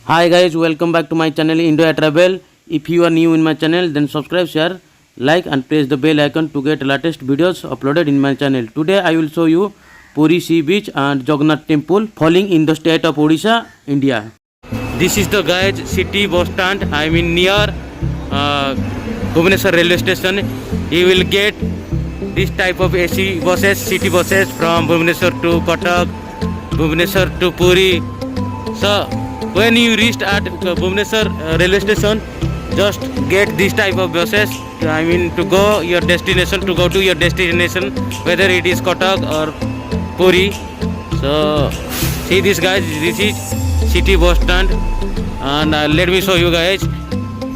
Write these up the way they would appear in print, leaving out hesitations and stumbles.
Hi guys, welcome back to my channel India Travel. If you are new in my channel, then subscribe, share, like and press the bell icon to get latest videos uploaded in my channel. Today I will show you Puri Sea Beach and Jagannath Temple falling in the state of Odisha, India. This is the guys city bus stand. I mean near Bhubaneswar railway station. You will get this type of AC buses, city buses from Bhubaneswar to Cuttack, Bhubaneswar to Puri. So when you reach at Bhubaneswar railway station, just get this type of buses. I mean to go your destination, to go to your destination, whether it is Cuttack or Puri. So see this guys, this is city bus stand, and let me show you guys.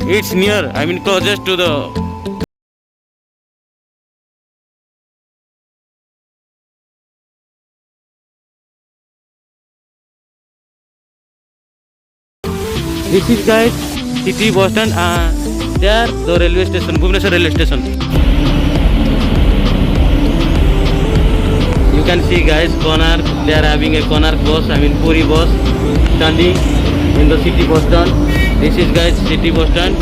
It's near, I mean closest to the this is guys city bus stand, there the railway station, Bhubaneswar railway station. You can see guys Konark, they are having a Konark bus, I mean Puri bus standing in the city bus stand. This is guys city bus stand.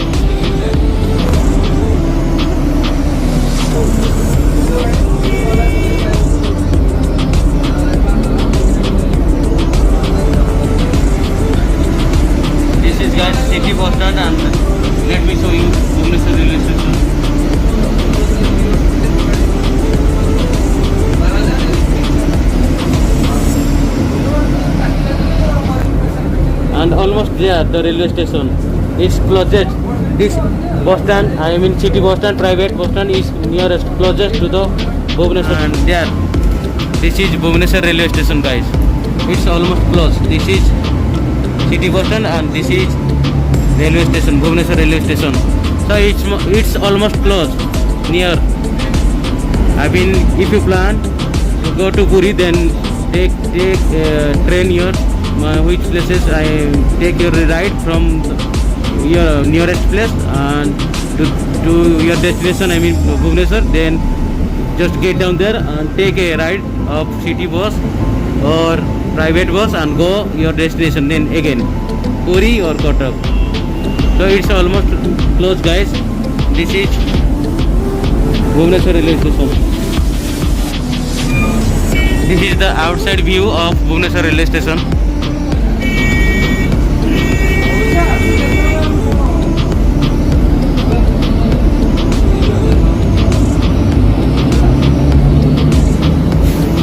This is guys city bus stand, and let me show you Bhubaneswar railway station. And almost there the railway station is closest. This bus stand, I mean city bus stand, private bus stand is nearest, closest to the Bhubaneswar. And there, this is Bhubaneswar railway station guys. It's almost close. This is city bus stand and this is railway station, Bhubaneswar railway station. So it's almost close, near. I mean if you plan to go to Puri, then take train here. Which places I take your ride from your nearest place and to your destination, I mean Bhubaneswar. Then just get down there and take a ride of city bus or private bus and go your destination, then again Puri or Cuttack. So it's almost close guys. This is Bhubaneswar railway station. This is the outside view of Bhubaneswar railway station.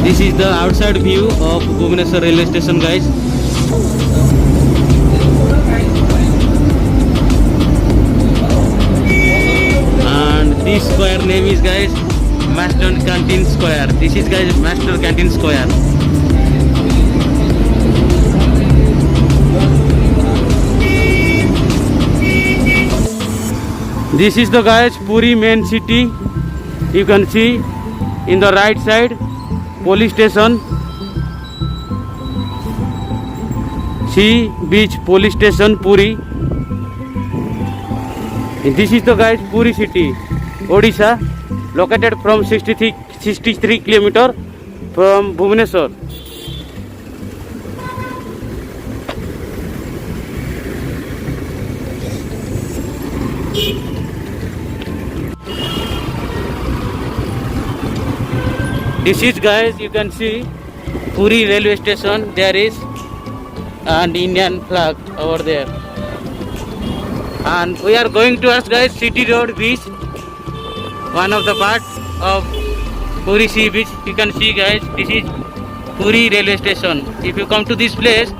This is the outside view of Bhubaneswar railway station guys. And this square name is guys Master Canteen Square. This is guys Master Canteen Square. This is the guys Puri main city. You can see in the right side police station, Sea Beach Police Station Puri. This is the guys Puri city, Odisha, located from 63 km from Bhubaneswar. This is guys, you can see Puri railway station. There is an Indian flag over there, and we are going towards guys City Road Beach, one of the parts of Puri Sea Beach. You can see guys, this is Puri railway station. If you come to this place,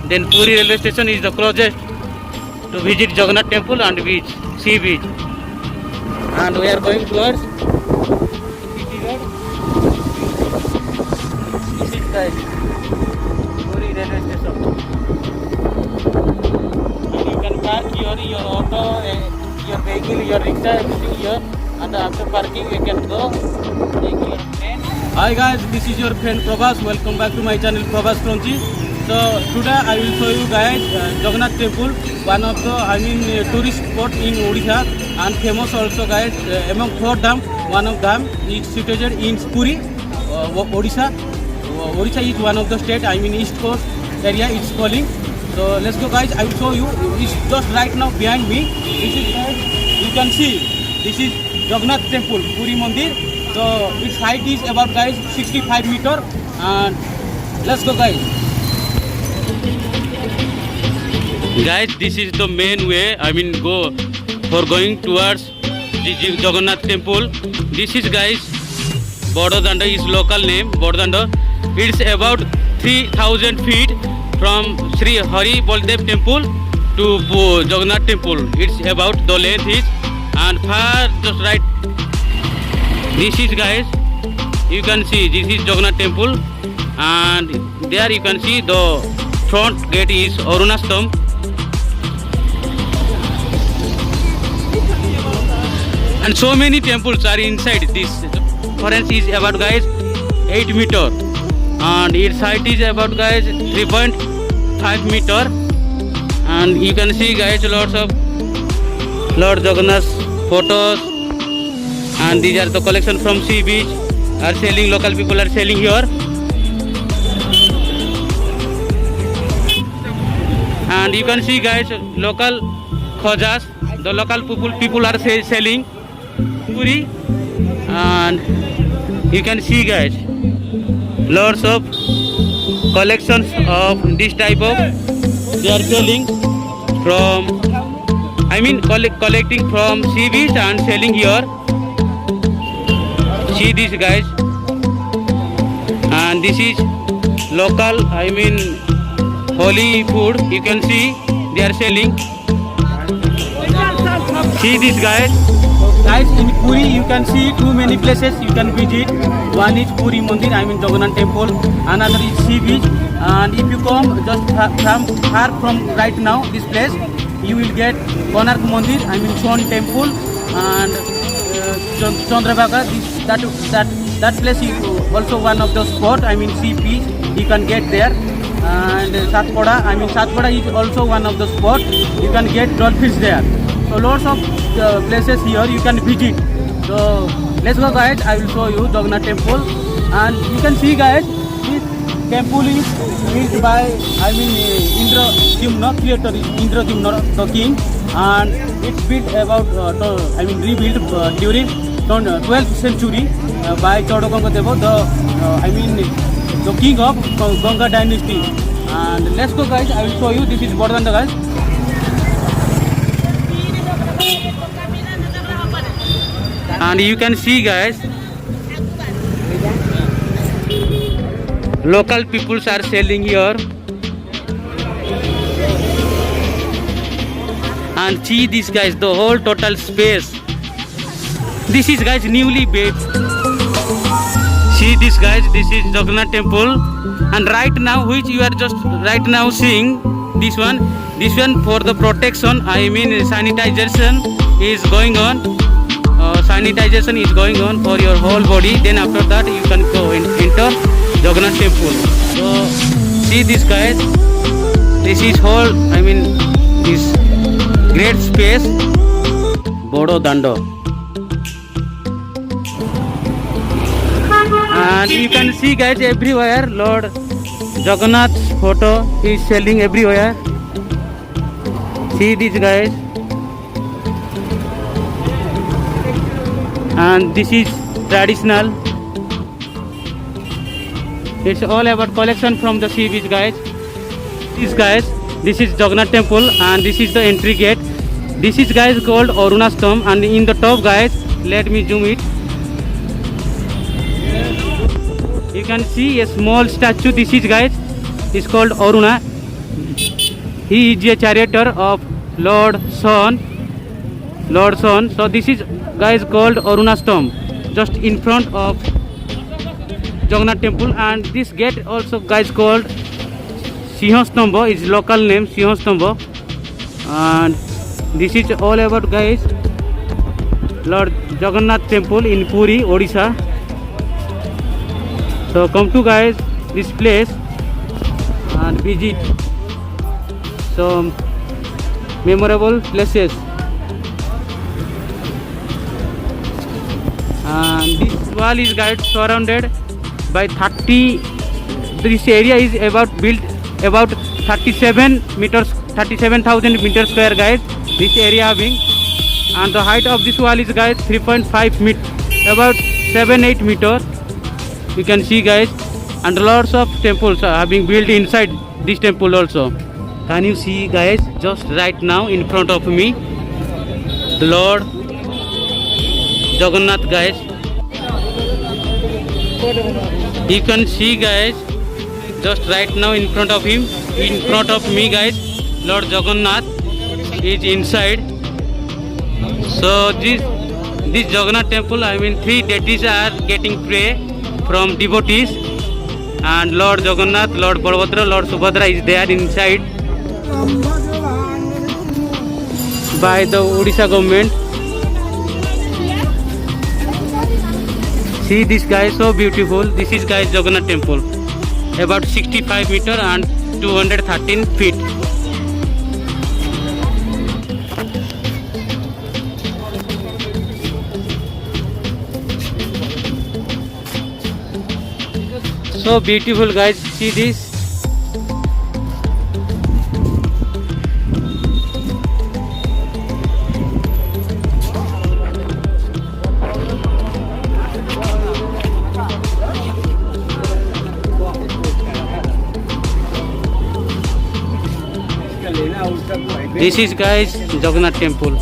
then Puri railway station is the closest to visit Jagannath Temple and beach, Sea Beach. And we are going towards City Road. This is guys Puri railway station. And you can park your auto, your vehicle, your rickshaw, everything here. And after parking you can go take your train. Hi guys, this is your friend Prabhas. Welcome back to my channel Prabhas Crunchy. So today I will show you guys Jagannath Temple, one of the tourist spot in Odisha, and famous also guys among 4 dam. One of them is situated in Puri, Odisha. Odisha is one of the state, East Coast area it's calling. So let's go, guys. I will show you. It's just right now behind me. This is, guys, you can see. This is Jagannath Temple, Puri Mandir. So its height is about, guys, 65 meter. And let's go, guys. Guys, this is the main way. I mean, go for going towards the Jagannath Temple. This is, guys, Bododanda is local name. Bododanda. It's about 3,000 feet from Sri Hari Baldev Temple to Jagannath Temple. It's about the length is, and far just right. This is, guys, you can see this is Jagannath Temple, and there you can see the front gate is Arunastam. And so many temples are inside. This forest is about, guys, 8 meter, and its height is about, guys, 3.5 meter. And you can see, guys, lots of Lord Jagannath photos, and these are the collection from sea beach are selling. Local people are selling here, and you can see, guys, local khojas. The local people are selling puri, and you can see, guys, lots of collections of this type of they are selling from, I mean, collecting from sea beach and selling here. See this, guys, and this is local, I mean, holy food. You can see they are selling. See this, guys. Guys, in Puri you can see too many places you can visit. One is Puri Mandir, I mean Jagannath Temple. Another is sea beach. And if you come just far from right now this place, you will get Konark Mandir, I mean Swan Temple, and Chandrabhaga. That place is also one of the spot. I mean sea beach. You can get there. And Satpada, I mean Satpada is also one of the spot. You can get dolphins there. So lots of places here you can visit. So let's go, guys. I will show you Jagannath Temple, and you can see, guys, this temple is built by, I mean, Indradyumna, creator is Indradyumna, the king, and it's built about rebuilt during 12th century by Chodaganga Deva, the king of Ganga dynasty. And let's go, guys. I will show you. This is Bododanda, guys. And you can see, guys, local peoples are selling here. And see this, guys, the whole total space. This is, guys, newly built. See this, guys, this is Jagannath Temple. And right now, which you are just right now seeing, this one for the protection, I mean sanitization is going on. Sanitization is going on for your whole body. Then after that you can go enter Jagannath Temple. So see this, guys, this is whole, I mean, this great space, Bododanda. And you can see, guys, everywhere Lord Jagannath's photo is selling everywhere. See this, guys. And this is traditional. It's all about collection from the sea beach, guys. This, guys, this is Jagannath Temple, and this is the entry gate. This is, guys, called Arunastam, and in the top, guys, let me zoom it. You can see a small statue. This is, guys, is called Aruna. He is a charioteer of Lord Sun. So this is, guys, called Arunastam, just in front of Jagannath Temple. And this gate also, guys, called Sinhastamba, is local name Sinhastamba. And this is all about, guys, Lord Jagannath Temple in Puri, Odisha. So come to, guys, this place and visit some memorable places. And this wall is, guys, surrounded by 30. This area is built about 37 meters, 37,000 meters square, guys. This area having, and the height of this wall is, guys, 3.5 meter, about 7-8 meter. You can see, guys, and lots of temples are being built inside this temple also. Can you see, guys? Just right now in front of me, the Lord Jagannath, guys. You can see, guys, just right now in front of him, in front of me, guys, Lord Jagannath is inside. So this Jagannath temple, I mean, 3 deities are getting prayer from devotees, and Lord Jagannath, Lord Balabhadra, Lord Subhadra is there inside by the Odisha government. See this, guy, so beautiful. This is, guys, Jagannath temple, about 65 meter and 213 feet. So beautiful, guys. See this. This is, guys, Jagannath temple.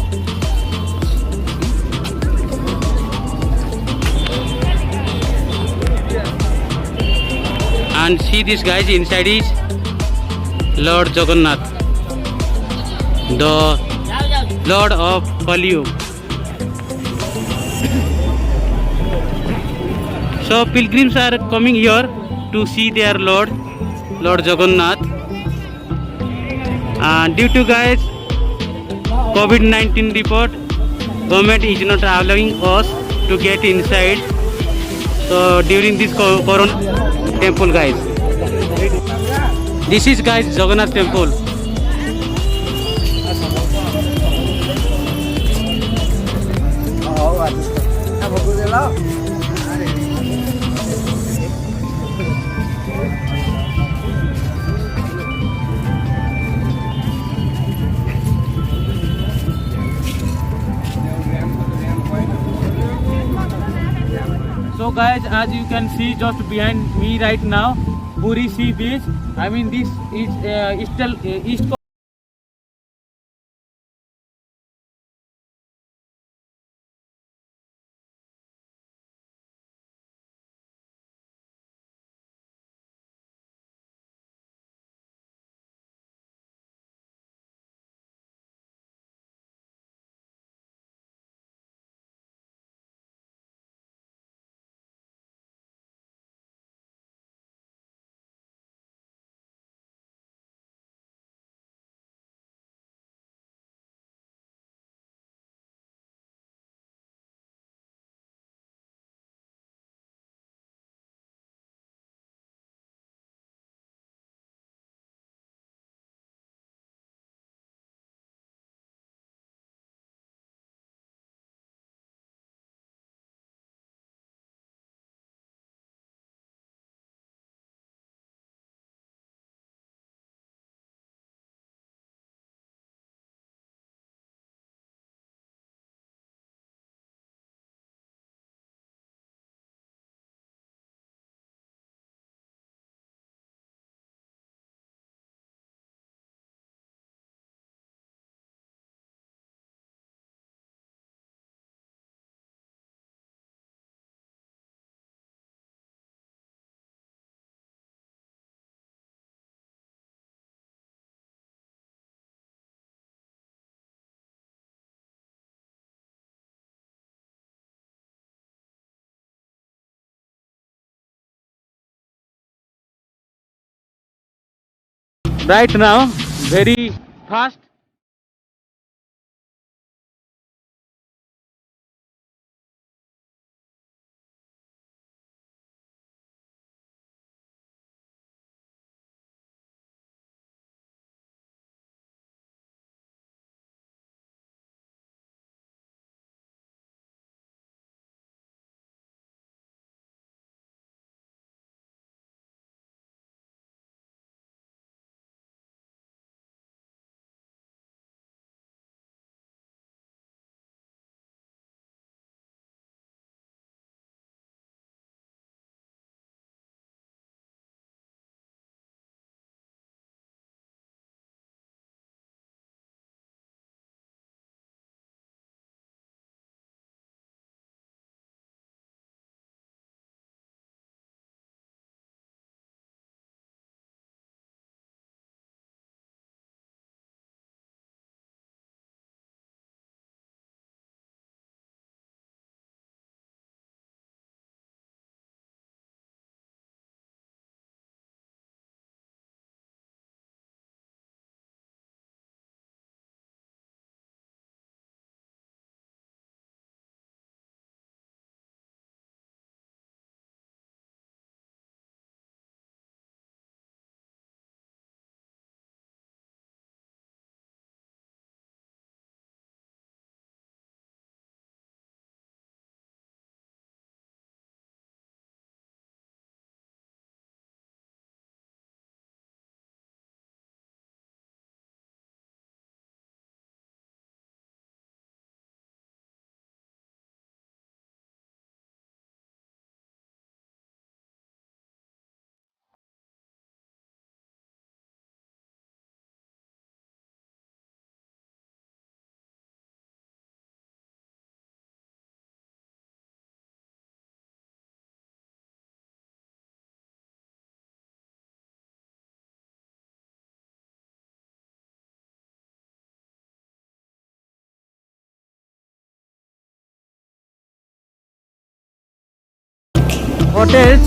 And see this, guys, inside is Lord Jagannath, the Lord of Kali. So pilgrims are coming here to see their Lord Jagannath. And due to, guys, COVID-19 report, government is not allowing us to get inside. So during this Corona temple, guys, this is, guys, Jagannath temple. So, guys, as you can see just behind me right now, Puri Sea Beach. I mean, this is East right now, very fast. hotels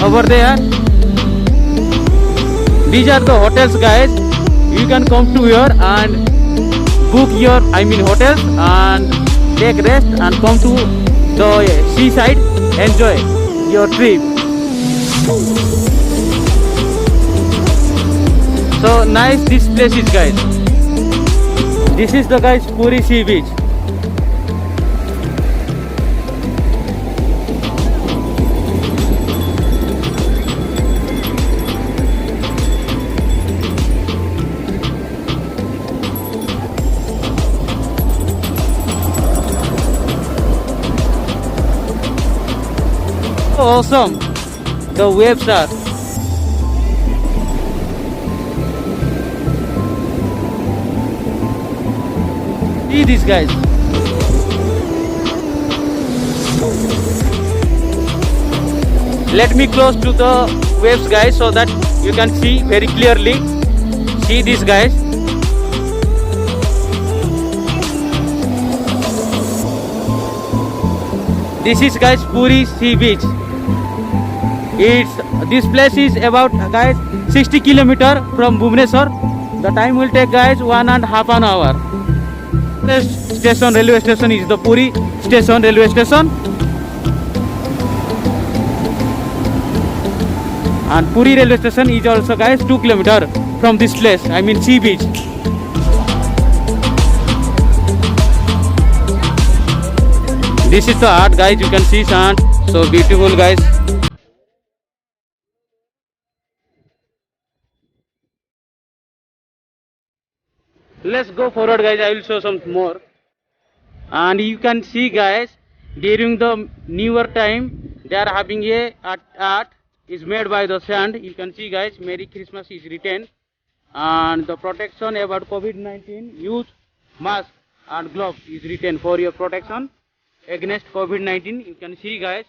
over there. These are the hotels, guys. You can come to here and book your hotels and take rest and come to the seaside, enjoy your trip. So nice this place is, guys. This is the, guys, Puri Sea Beach. Awesome, the waves are. See this, guys. Let me close to the waves, guys, so that you can see very clearly. See this, guys. This is, guys, Puri Sea Beach. This place is about, guys, 60 kilometer from Bhubaneswar. The time will take, guys, 1.5 hour. This station, railway station, is the Puri station, railway station. And Puri railway station is also, guys, 2 kilometer from this place, Sea Beach. This is the art, guys, you can see sand, so beautiful, guys. Let's go forward, guys. I will show some more. And you can see, guys, during the newer time, they are having a art is made by the sand. You can see, guys, Merry Christmas is written. And the protection about COVID-19, use mask and gloves is written for your protection against COVID-19. You can see, guys,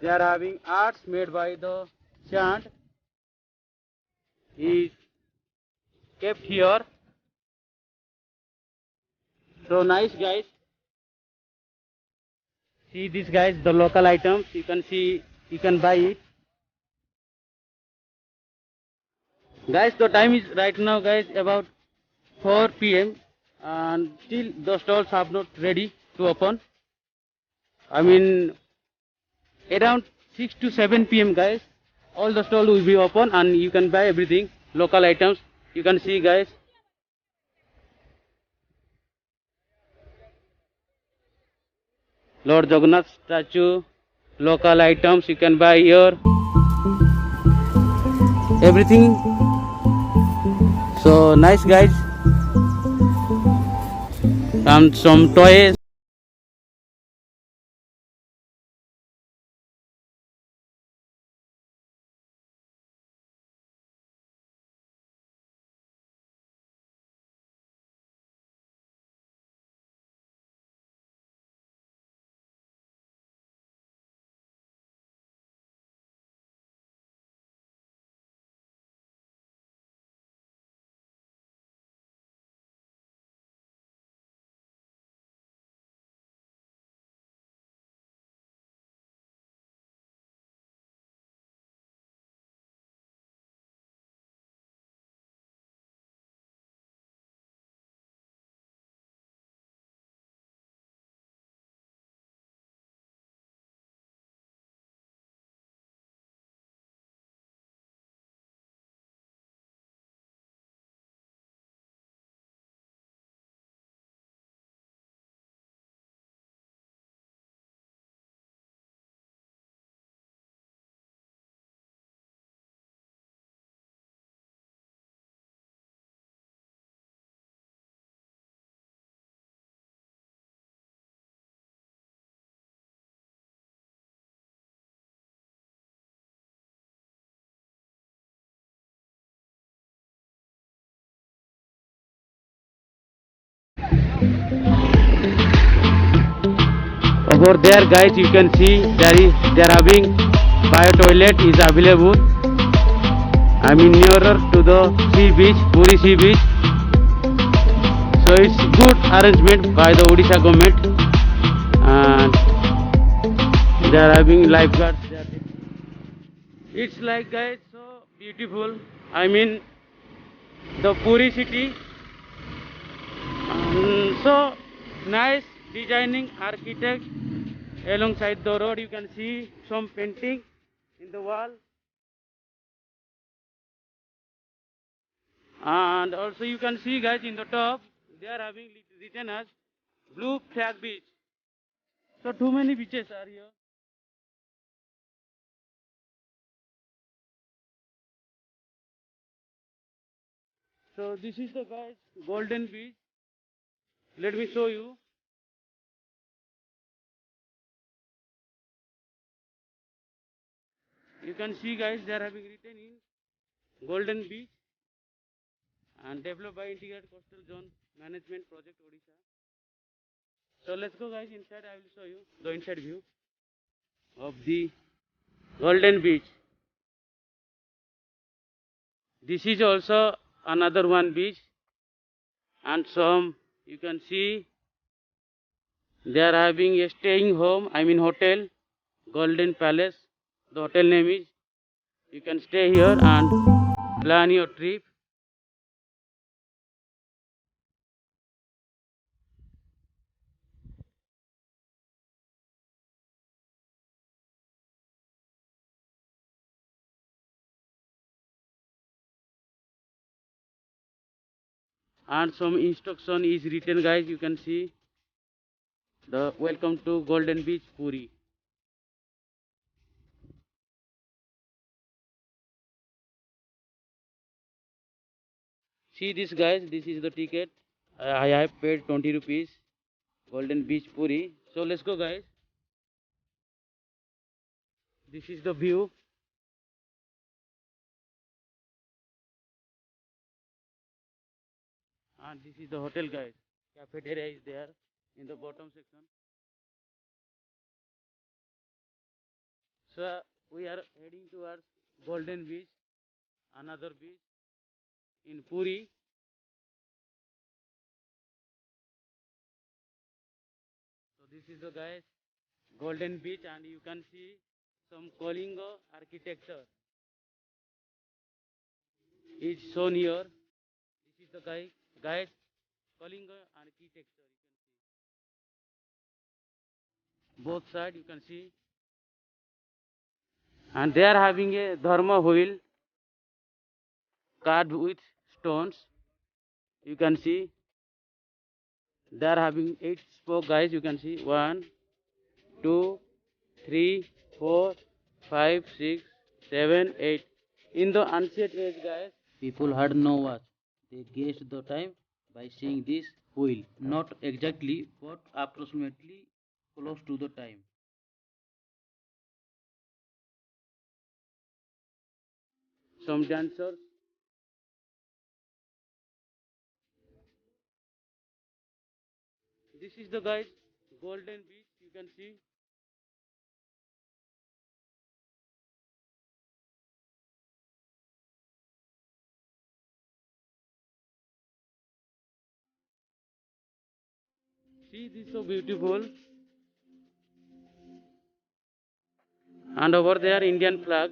they are having arts made by the sand is kept here. So nice, guys. See this, guys, the local items. You can see, you can buy it. Guys, the time is right now, guys, about 4 p.m. and still the stalls have not ready to open. Around 6 to 7 p.m. guys, all the stalls will be open and you can buy everything, local items. You can see, guys. Lord Jagannath statue, local items you can buy here. Everything. So nice, guys. And some toys. Over there, guys, you can see they are having bio toilet is available. Nearer to the sea beach, Puri Sea Beach. So it's good arrangement by the Odisha government. And They are having lifeguards. It's like guys so beautiful. I mean the Puri city. So nice designing architect alongside the road. You can see some painting in the wall, and also you can see guys in the top they are having written as Blue Flag Beach. So too many beaches are here. So this is the guys Golden Beach. Let me show you. You can see guys they are having written in Golden Beach and developed by Integrated Coastal Zone Management Project Odisha. So let's go guys inside. I will show you the inside view of the Golden Beach. This is also another one beach, and some you can see they are having a staying home, I mean hotel, Golden Palace. The hotel name is. You can stay here and plan your trip. And some instruction is written guys. You can see the welcome to Golden Beach Puri. See this guys, this is the ticket. I have paid 20 rupees. Golden Beach Puri. So let's go guys. This is the view. And this is the hotel guys. Cafeteria is there in the bottom section. So we are heading towards Golden Beach, another beach in Puri. So this is the guys Golden Beach, and you can see some Kalinga architecture is shown here. This is the guys Kalinga architecture. You can see both sides. You can see, and they are having a dharma wheel carved with stones. You can see they are having 8 spoke guys. You can see 1, 2, 3, 4, 5, 6, 7, 8. In the ancient age guys, people had no watch. They guessed the time by seeing this wheel. Not exactly, but approximately close to the time. Some dancers. This is the guys Golden Beach. You can see. See, this is so beautiful. And over there, Indian flag.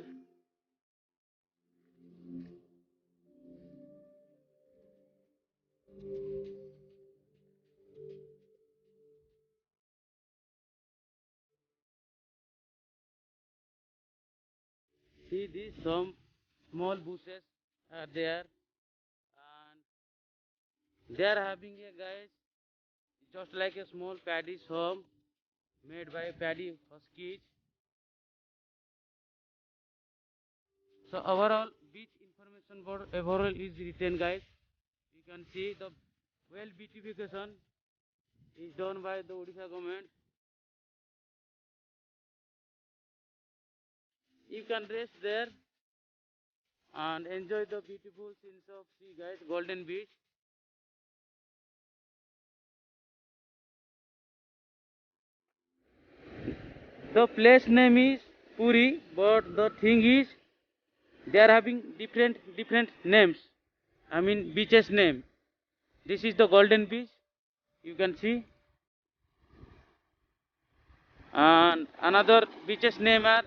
See, these some small bushes are there, and they are having a guys just like a small paddy home made by paddy huskies. So overall beach information board overall is written guys. You can see the well beautification is done by the Odisha government. You can rest there and enjoy the beautiful scenes of sea guys, Golden Beach. The place name is Puri, but the thing is they are having different names. I mean beaches name. This is the Golden Beach. You can see, And another beaches name are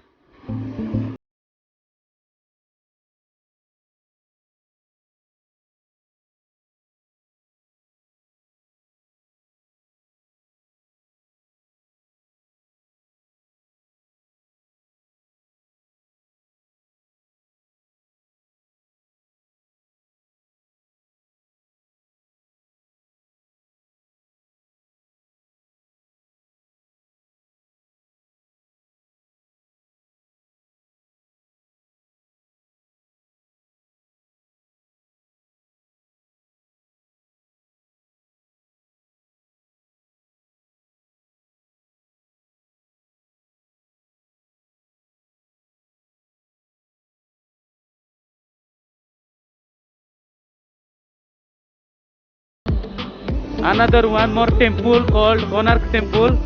another one more temple called Konark Temple.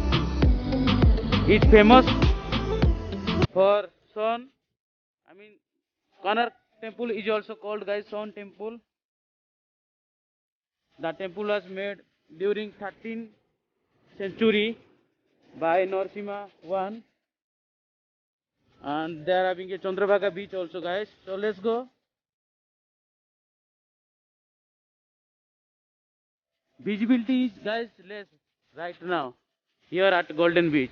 It's famous for sun. I mean, Konark Temple is also called guys Sun Temple. The temple was made during 13th century by Narasimha I, and they are having a Chandrabhaga beach also, guys. So let's go. Visibility is guys less right now here at Golden Beach.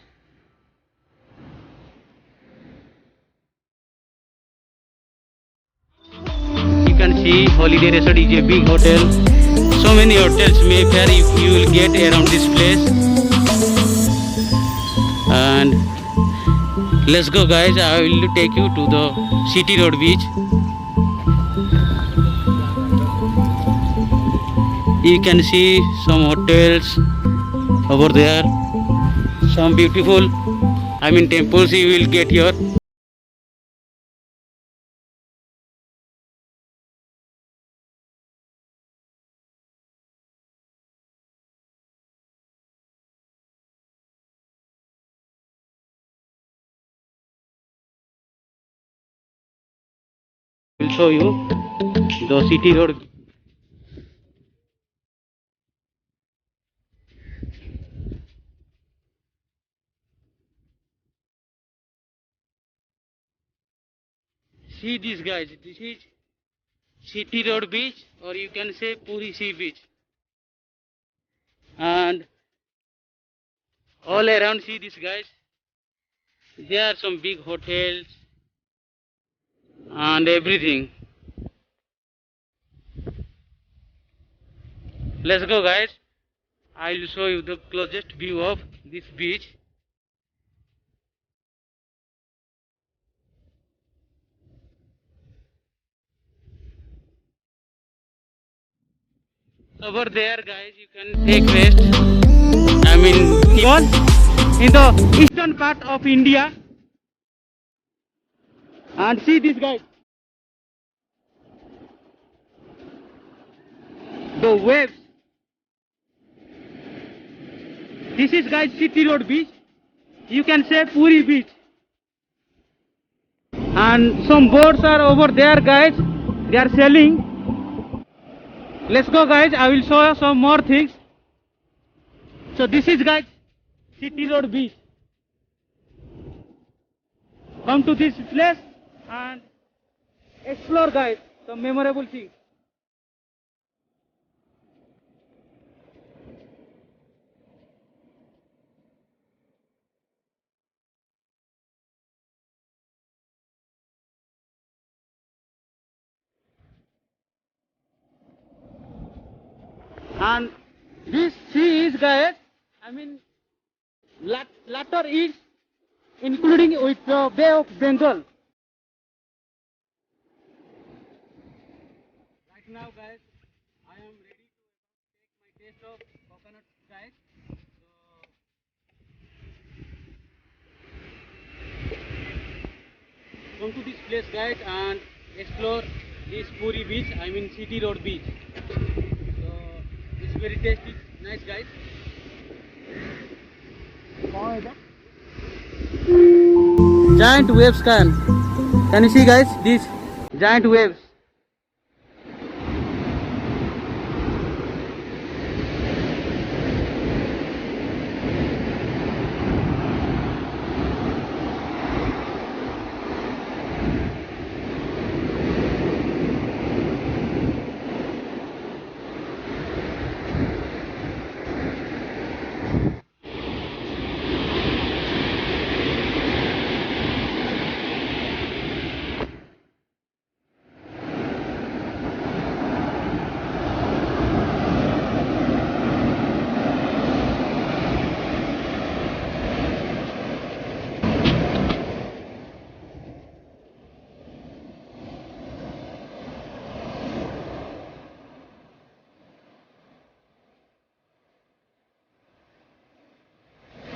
You can see Holiday Resort is a big hotel. So many hotels Mayfair you will get around this place. And let's go guys, I will take you to the City Road beach. You can see some hotels over there, some beautiful temples you will get here. Will show you the City Road. See this guys, this is City Road beach, or you can say Puri Sea beach. And all around see this guys, there are some big hotels and everything. Let's go guys, I will show you the closest view of this beach. Over there guys you can take rest. Even in the eastern part of India. And see this guys, the waves. This is guys City Road beach, you can say Puri beach. And some boats are over there guys, they are sailing. Let's go guys, I will show you some more things. So this is guys City Road beach. Come to this place and explore guys some memorable things. And this sea is guys, latter is including with the Bay of Bengal. Right now guys, I am ready to take my taste of coconut guys. So come to this place guys and explore this Puri beach, City Road beach. So it's very tasty, nice guys. Giant waves can you see guys, these giant waves.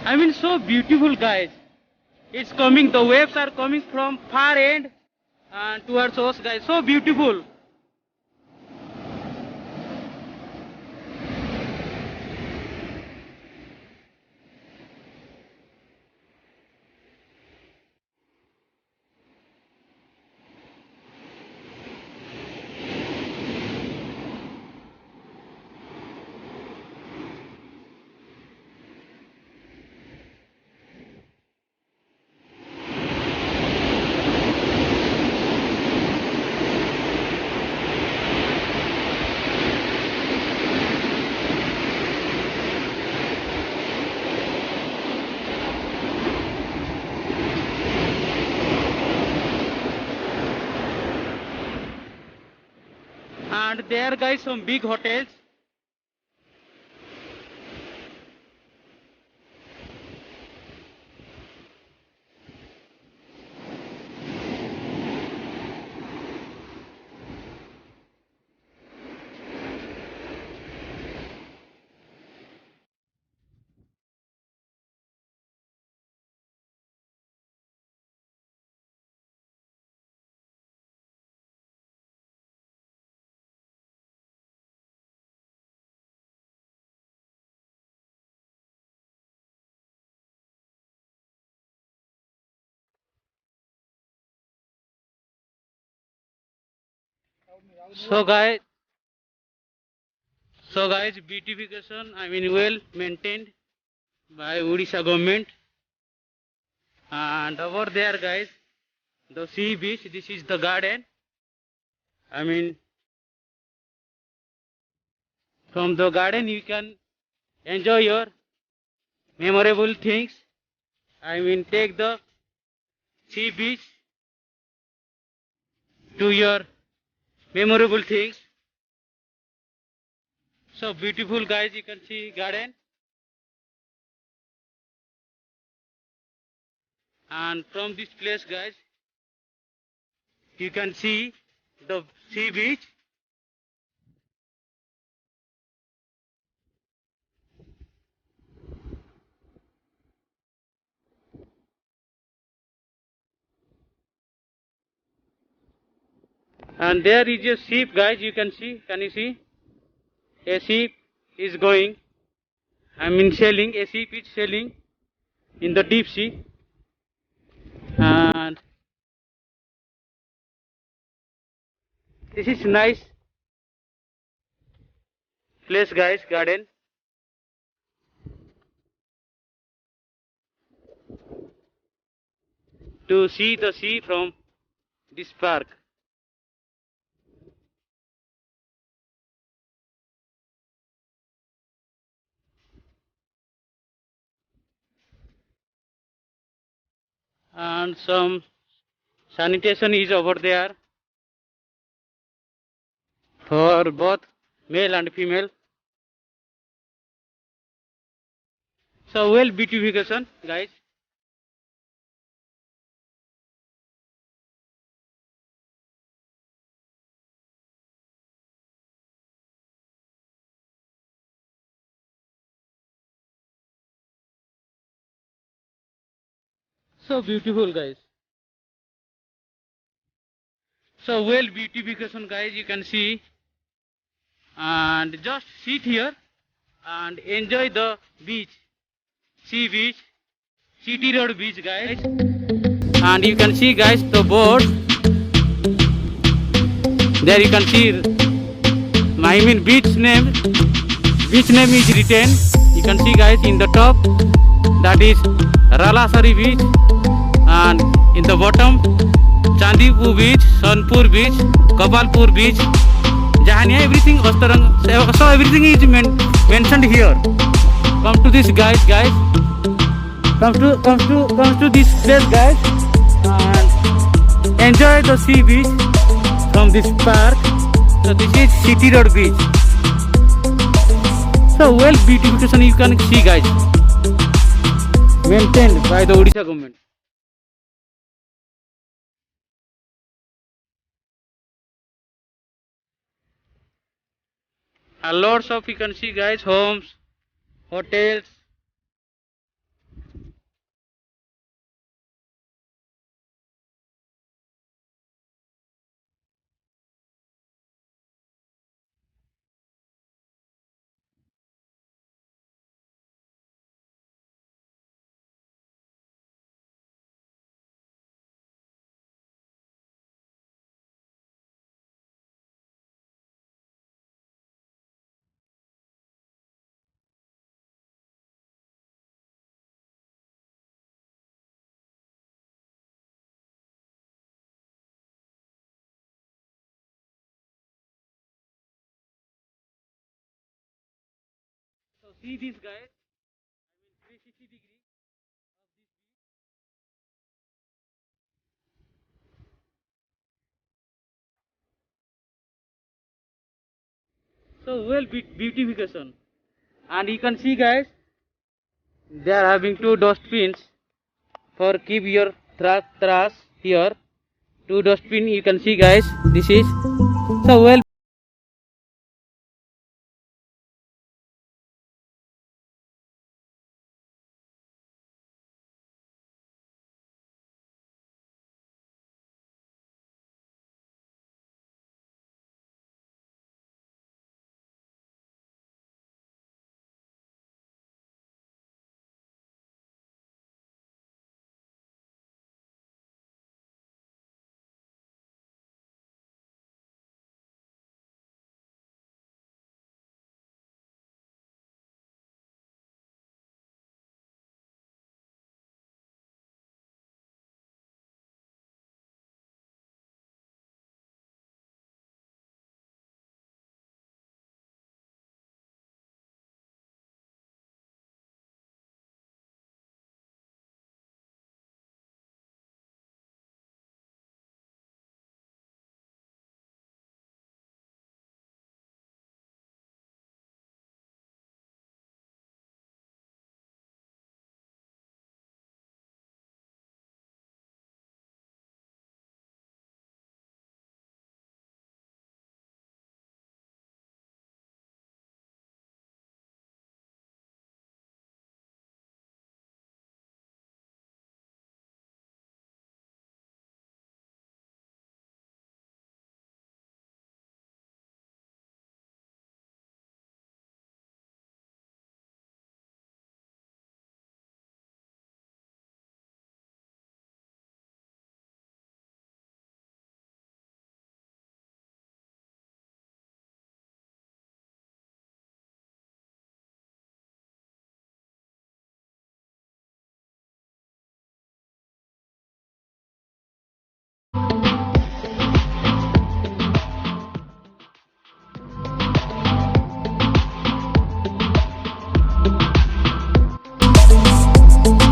I mean, so beautiful, guys. It's coming. The waves are coming from far end and towards us, guys. So beautiful. And there, guys, some big hotels. So, guys, beautification. I mean, well maintained by Odisha government. And over there, guys, the sea beach. This is the garden. I mean, from the garden you can enjoy your memorable things. I mean, take the sea beach to your memorable things. So beautiful, guys. You can see garden. And from this place, guys, you can see the sea beach. And there is a ship, guys. You can see. Can you see? A ship is going. I mean, sailing. A ship is sailing in the deep sea. And this is nice place, guys. Garden. To see the sea from this park. And some sanitation is over there for both male and female. So well beautification, guys. So beautiful, guys. So well beautification, guys. You can see, and just sit here and enjoy the beach, sea beach, city road beach, guys. And you can see, guys, the board. There you can see, I mean, beach name. Beach name is written. You can see, guys, in the top. That is Ralasari beach, and in the bottom, Chandipur beach, Sonpur beach, Gopalpur beach, Jahania, everything, Ostarang. So everything is mentioned here. Come to this, guys. Come to this place, guys, and enjoy the sea beach from this park. So this is City Road beach. So well beautification you can see, guys, maintained by the Odisha government. And lots of you can see, guys, homes, hotels, see this guys. I mean 360 degree of this view. So well beautification, and you can see guys, they are having two dustbins for keep your trash here. Two dustbin you can see guys. This is so well.